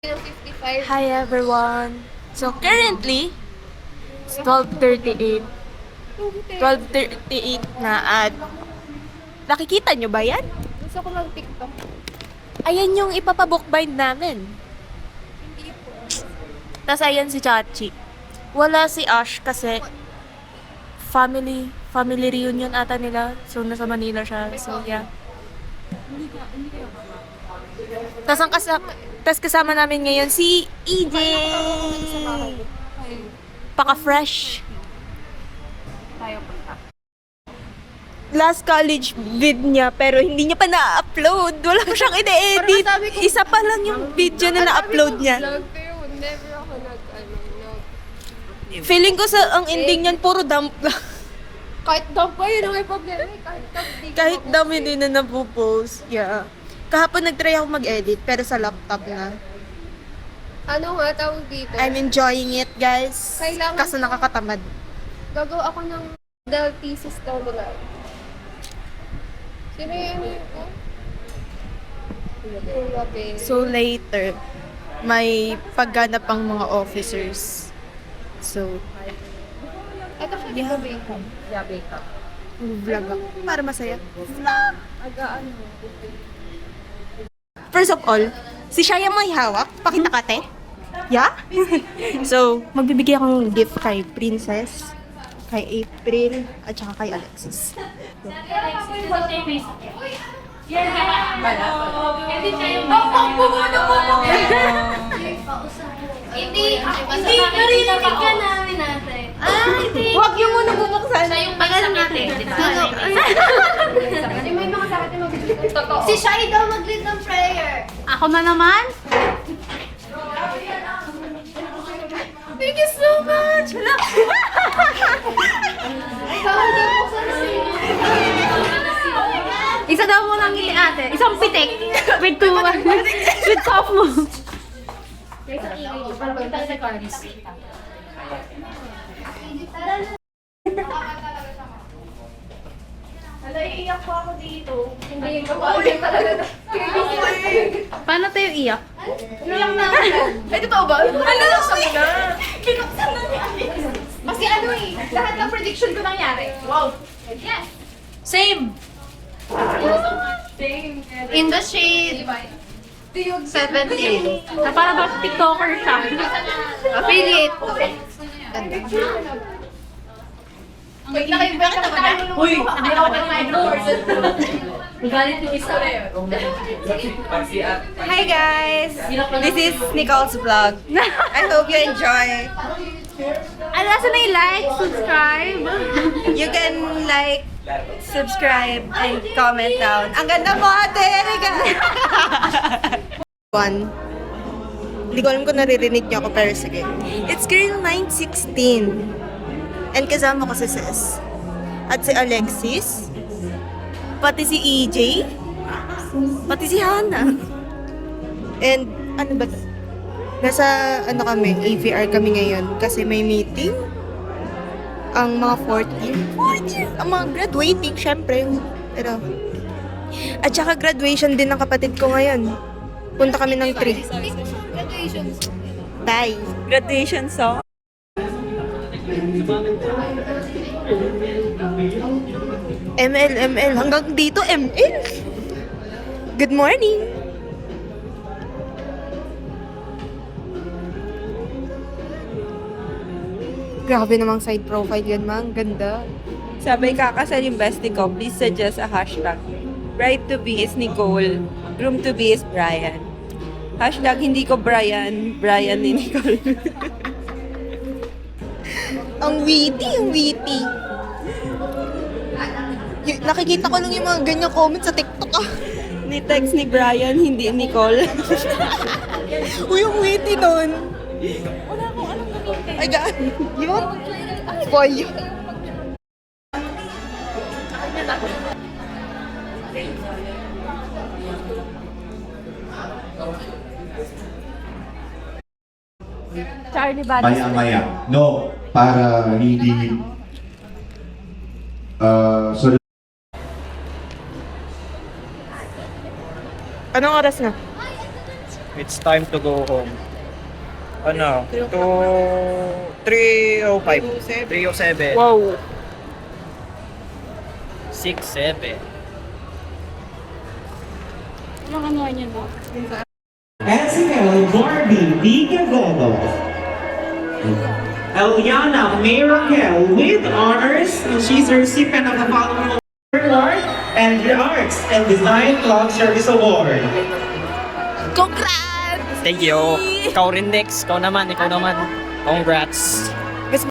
55. Hi everyone! So currently, it's 12:38. 12:38 na at nakikita nyo ba yan? Gusto ko mag-TikTok. Ayan yung ipapabookbind namin. Hindi po. Tapos ayan si Chachi. Wala si Ash kasi family reunion ata nila. So nasa Manila siya. So yeah. Tas kasama namin ngayon si EJ. Paka-fresh. Tayo punta. Last college vid niya pero hindi niya pa na-upload. Wala pa siyang ine-edit. Parang sabi ko- Isa pa lang yung video na na-upload niya. Vlog, pero never ako nag. Feeling ko sa ang ending niyan puro dump lang. Kahit dump pa yun ang may problema. Kahit dump, di ko Kahit mapost dami eh. hindi na napopost. Yeah. Kahapon nag-try ako mag-edit pero sa laptop na. Ano nga tawag dito? I'm enjoying it, guys. Kailangan- Kaso nakakatamad. Gagawa ako ng Del thesis daw nila. Sino yun yun? Grabe. So later, may pagganap ang mga officers. So, Ito siya, di ba bacon? Yeah, bacon. vlog ako. Para masaya. Agaan mo. First of all, si Shaya may hawak. Pakita ka, te. Yeah? So, magbibigay akong gift kay Princess, kay April, at saka kay Alexis. Hindi, narinig ka namin natin. Huwag yung muna bubuksan. Siya yung may sakit eh. May mga sakit na magbibigay. Totoo. Si Shai daw mag-lead ng prayer. Ako na naman? Thank you so much! Hala. Ikaw, hindi mo sa Isa daw mo ng ngiti ate. Isang pitik. With two, with soft mo. Hala, iiyak po ako dito. Hindi ko pa ulit talaga. Paano tayo iyak? Iiyak na ako. Ay, totoo ba? Ano lang sa muna? Binuksan na ni Alex. Kasi ano eh, lahat ng prediction ko nangyari. Wow. Yes. Same. Same. In the shade. 17. Para daw TikToker siya. Affiliate. Wait, nakaiba ka ba na? Uy! Hindi ako na Galit yung isa. Hi guys! This is Nicole's vlog. I hope you enjoy. Ano sa na like, subscribe. You can like, subscribe, and comment down. Ang ganda mo, ate Erika! One. Hindi ko alam kung naririnig niyo ako, pero sige. It's Girl 916. And kasama ko si Sis. At si Alexis. Pati si EJ. Pati si Hannah. And ano ba? Nasa ano kami, AVR kami ngayon kasi may meeting. Ang mga fourth year. Ang mga graduating, syempre. Pero, at saka graduation din ng kapatid ko ngayon. Punta kami ng 3. Graduation. Bye. Graduation song. ML. Hanggang dito, ML. Good morning. Grabe namang side profile yan, mang. Ganda. Sabay kakasal yung bestie ko, please suggest a hashtag. Bride to be is Nicole, groom to be is Brian. Hashtag hindi ko Brian, Brian ni Nicole. Ang witty. Nakikita ko lang yung mga ganyang comments sa TikTok ah. Ni text ni Brian, hindi Nicole. Uy, ang witty nun. Ay, gaan. Yun? Boy. Charlie Bad. Maya-maya. No, para hindi so Anong oras na? It's time to go home. Ano? 3:05. 3:07. Wow. 6:07. Anong ano niya ba? Ezekiel Barbie Vigagolo. Eliana May Raquel with honors. She's a recipient of the following award and the Arts and Design Club Service Award. Congrats! Thank you. Ikaw rin next. Ikaw naman. Congrats.